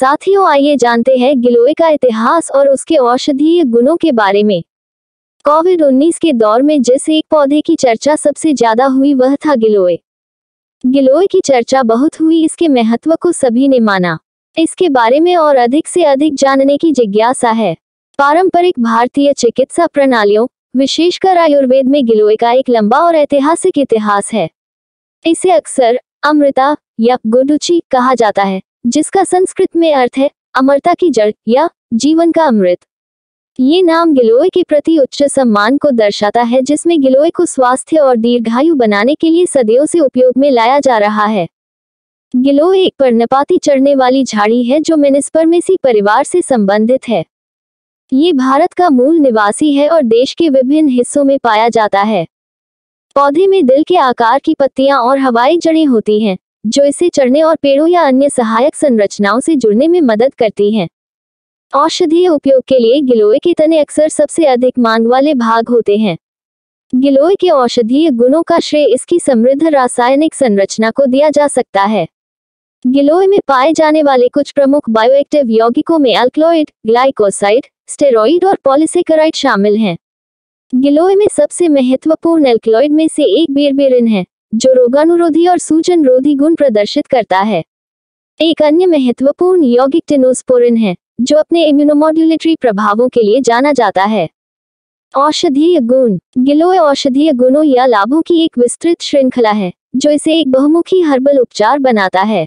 साथियों, आइए जानते हैं गिलोय का इतिहास और उसके औषधीय गुणों के बारे में। कोविड-19 के दौर में जिस एक पौधे की चर्चा सबसे ज्यादा हुई वह था गिलोय। गिलोय की चर्चा बहुत हुई, इसके महत्व को सभी ने माना। इसके बारे में और अधिक से अधिक जानने की जिज्ञासा है। पारंपरिक भारतीय चिकित्सा प्रणालियों, विशेषकर आयुर्वेद में गिलोय का एक लंबा और ऐतिहासिक इतिहास है। इसे अक्सर अमृता या गुडुचि कहा जाता है, जिसका संस्कृत में अर्थ है अमरता की जड़ या जीवन का अमृत। ये नाम गिलोय के प्रति उच्च सम्मान को दर्शाता है, जिसमें गिलोय को स्वास्थ्य और दीर्घायु बनाने के लिए सदियों से उपयोग में लाया जा रहा है। गिलोय एक पर्णपाती चढ़ने वाली झाड़ी है जो मेनिस्पर्मेसी परिवार से संबंधित है। ये भारत का मूल निवासी है और देश के विभिन्न हिस्सों में पाया जाता है। पौधे में दिल के आकार की पत्तियां और हवाई जड़ें होती हैं, जो इसे चढ़ने और पेड़ों या अन्य सहायक संरचनाओं से जुड़ने में मदद करती हैं। औषधीय उपयोग के लिए गिलोय के तने अक्सर सबसे अधिक मांग वाले भाग होते हैं। गिलोय के औषधीय गुणों का श्रेय इसकी समृद्ध रासायनिक संरचना को दिया जा सकता है। गिलोय में पाए जाने वाले कुछ प्रमुख बायोएक्टिव यौगिकों में अल्कलॉइड, ग्लाइकोसाइड, स्टेरॉइड और पॉलीसेकेराइड शामिल हैं। गिलोय में सबसे महत्वपूर्ण एल्कलॉइड में से एक बेरबेरिन है, जो रोगानुरोधी और सूजन रोधी गुण प्रदर्शित करता है। एक अन्य महत्वपूर्ण यौगिक टिनोस्पोरिन है, जो अपने इम्यूनोमॉड्यूलेटरी प्रभावों के लिए जाना जाता है। औषधीय गुण। गिलोय औषधीय गुणों या लाभों की एक विस्तृत श्रृंखला है, जो इसे एक बहुमुखी हर्बल उपचार बनाता है।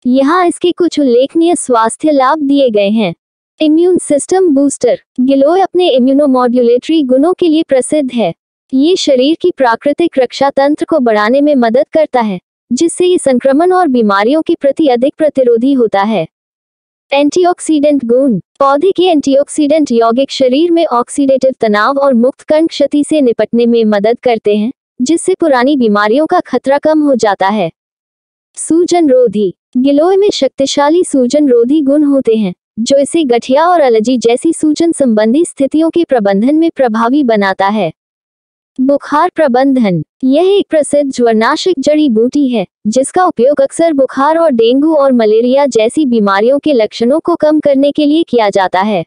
यहाँ इसके कुछ उल्लेखनीय स्वास्थ्य लाभ दिए गए हैं। Immune system booster. गिलोय अपने इम्यूनोमॉड्यूलेटरी गुणों के लिए प्रसिद्ध है। ये शरीर की प्राकृतिक रक्षा तंत्र को बढ़ाने में मदद करता है, जिससे ये संक्रमण और बीमारियों के प्रति अधिक प्रतिरोधी होता है। एंटीऑक्सीडेंट गुण। पौधे के एंटीऑक्सीडेंट यौगिक शरीर में ऑक्सीडेटिव तनाव और मुक्त कण क्षति से निपटने में मदद करते हैं, जिससे पुरानी बीमारियों का खतरा कम हो जाता है। सूजन रोधी। गिलोय में शक्तिशाली सूजन रोधी गुण होते हैं, जो इसे गठिया और एलर्जी जैसी सूजन संबंधी स्थितियों के प्रबंधन में प्रभावी बनाता है। बुखार प्रबंधन। यह एक प्रसिद्ध ज्वरनाशक जड़ी बूटी है, जिसका उपयोग अक्सर बुखार और डेंगू और मलेरिया जैसी बीमारियों के लक्षणों को कम करने के लिए किया जाता है।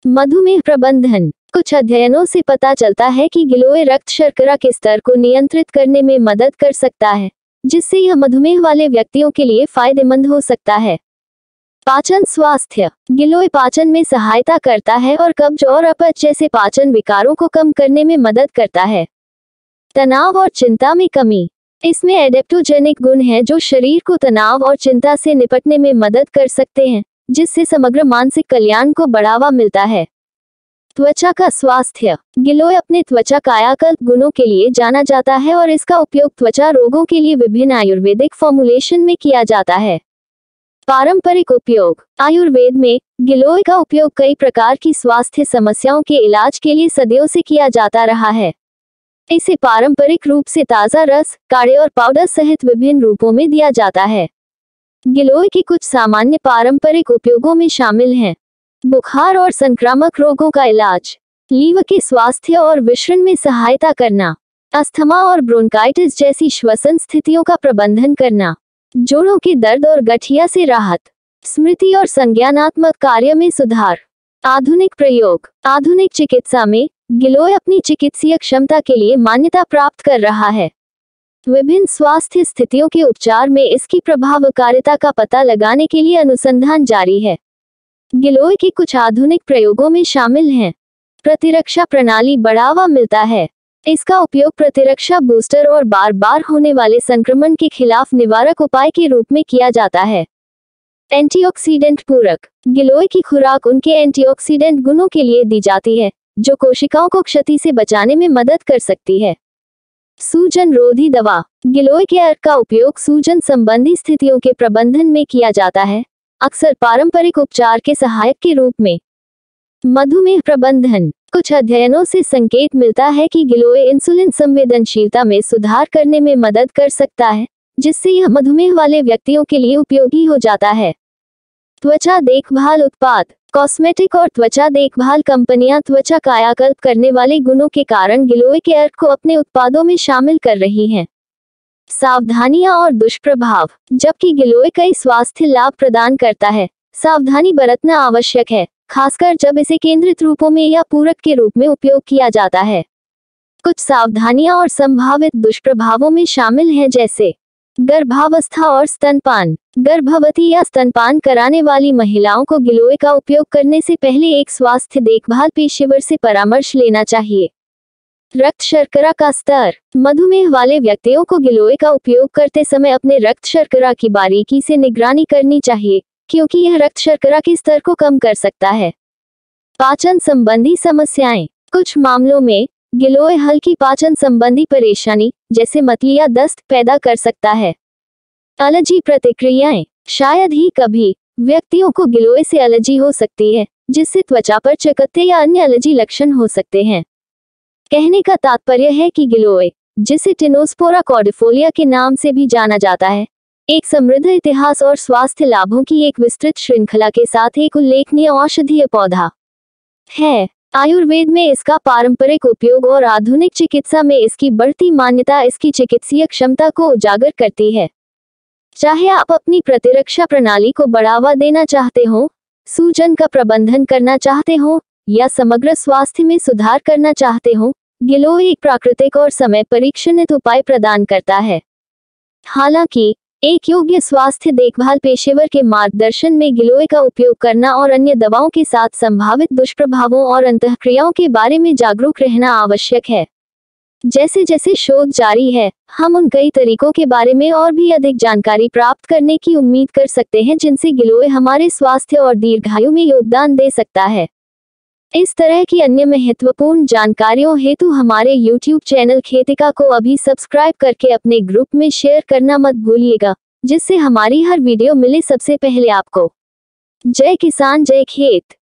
मधुमेह प्रबंधन। कुछ अध्ययनों से पता चलता है कि गिलोय रक्त शर्करा के स्तर को नियंत्रित करने में मदद कर सकता है, जिससे यह मधुमेह वाले व्यक्तियों के लिए फायदेमंद हो सकता है। पाचन स्वास्थ्य। गिलोय पाचन में सहायता करता है और कब्ज और अपच जैसे पाचन विकारों को कम करने में मदद करता है। तनाव और चिंता में कमी। इसमें एडेप्टोजेनिक गुण हैं, जो शरीर को तनाव और चिंता से निपटने में मदद कर सकते हैं, जिससे समग्र मानसिक कल्याण को बढ़ावा मिलता है। त्वचा का स्वास्थ्य। गिलोय अपने त्वचा कायाकल्प गुणों के लिए जाना जाता है और इसका उपयोग त्वचा रोगों के लिए विभिन्न आयुर्वेदिक फॉर्मुलेशन में किया जाता है। पारंपरिक उपयोग। आयुर्वेद में गिलोय का उपयोग कई प्रकार की स्वास्थ्य समस्याओं के इलाज के लिए सदियों से किया जाता रहा है। इसे पारंपरिक रूप से ताज़ा रस, काढ़े और पाउडर सहित विभिन्न रूपों में दिया जाता है। गिलोय के कुछ सामान्य पारंपरिक उपयोगों में शामिल हैं: बुखार और संक्रामक रोगों का इलाज, लीवर के स्वास्थ्य और विसरण में सहायता करना, अस्थमा और ब्रोंकाइटिस जैसी श्वसन स्थितियों का प्रबंधन करना, जोड़ों के दर्द और गठिया से राहत, स्मृति और संज्ञानात्मक कार्य में सुधार। आधुनिक प्रयोग। आधुनिक चिकित्सा में गिलोय अपनी चिकित्सीय क्षमता के लिए मान्यता प्राप्त कर रहा है। विभिन्न स्वास्थ्य स्थितियों के उपचार में इसकी प्रभावकारिता का पता लगाने के लिए अनुसंधान जारी है। गिलोय के कुछ आधुनिक प्रयोगों में शामिल हैं: प्रतिरक्षा प्रणाली बढ़ावा मिलता है। इसका उपयोग प्रतिरक्षा बूस्टर और बार बार होने वाले संक्रमण के खिलाफ निवारक उपाय के रूप में किया जाता है। एंटीऑक्सीडेंट पूरक। गिलोय की खुराक उनके एंटीऑक्सीडेंट गुणों के लिए दी जाती है, जो कोशिकाओं को क्षति से बचाने में मदद कर सकती है। सूजन रोधी दवा। गिलोय के अर्क का उपयोग सूजन संबंधी स्थितियों के प्रबंधन में किया जाता है, अक्सर पारंपरिक उपचार के सहायक के रूप में। मधुमेह प्रबंधन। कुछ अध्ययनों से संकेत मिलता है कि गिलोय इंसुलिन संवेदनशीलता में सुधार करने में मदद कर सकता है, जिससे यह मधुमेह वाले व्यक्तियों के लिए उपयोगी हो जाता है। त्वचा देखभाल उत्पाद। कॉस्मेटिक और त्वचा देखभाल कंपनियां त्वचा कायाकल्प करने वाले गुणों के कारण गिलोय के अर्क को अपने उत्पादों में शामिल कर रही हैं। सावधानियां और दुष्प्रभाव। जबकि गिलोय कई स्वास्थ्य लाभ प्रदान करता है, सावधानी बरतना आवश्यक है, खासकर जब इसे केंद्रित रूपों में या पूरक के रूप में उपयोग किया जाता है। कुछ सावधानियां और संभावित दुष्प्रभावों में शामिल हैं, जैसे गर्भावस्था और स्तनपान। गर्भवती या स्तनपान कराने वाली महिलाओं को गिलोय का उपयोग करने से पहले एक स्वास्थ्य देखभाल पेशेवर से परामर्श लेना चाहिए। रक्त शर्करा का स्तर। मधुमेह वाले व्यक्तियों को गिलोय का उपयोग करते समय अपने रक्त शर्करा की बारीकी से निगरानी करनी चाहिए, क्योंकि यह रक्त शर्करा के स्तर को कम कर सकता है। पाचन संबंधी समस्याएं। कुछ मामलों में गिलोय हल्की पाचन संबंधी परेशानी, जैसे मतली या दस्त, पैदा कर सकता है। एलर्जी प्रतिक्रियाएं। शायद ही कभी व्यक्तियों को गिलोय से एलर्जी हो सकती है, जिससे त्वचा पर चकत्ते या अन्य एलर्जी लक्षण हो सकते हैं। कहने का तात्पर्य है कि गिलोय, जिसे टिनोस्पोरा कॉर्डिफोलिया के नाम से भी जाना जाता है, एक समृद्ध इतिहास और स्वास्थ्य लाभों की एक विस्तृत श्रृंखला के साथ एक उल्लेखनीय औषधीय पौधा है। आयुर्वेद में इसका पारंपरिक उपयोग और आधुनिक चिकित्सा में इसकी बढ़ती मान्यता इसकी चिकित्सीय क्षमता को उजागर करती है। चाहे आप अपनी प्रतिरक्षा प्रणाली को बढ़ावा देना चाहते हो, सूजन का प्रबंधन करना चाहते हो, या समग्र स्वास्थ्य में सुधार करना चाहते हो, गिलोय एक प्राकृतिक और समय परीक्षणित उपाय प्रदान करता है। हालांकि एक योग्य स्वास्थ्य देखभाल पेशेवर के मार्गदर्शन में गिलोय का उपयोग करना और अन्य दवाओं के साथ संभावित दुष्प्रभावों और अंतःक्रियाओं के बारे में जागरूक रहना आवश्यक है। जैसे जैसे शोध जारी है, हम उन कई तरीकों के बारे में और भी अधिक जानकारी प्राप्त करने की उम्मीद कर सकते हैं जिनसे गिलोय हमारे स्वास्थ्य और दीर्घायु में योगदान दे सकता है। इस तरह की अन्य महत्वपूर्ण जानकारियों हेतु हमारे YouTube चैनल खेतिका को अभी सब्सक्राइब करके अपने ग्रुप में शेयर करना मत भूलिएगा, जिससे हमारी हर वीडियो मिले सबसे पहले आपको। जय किसान जय खेत।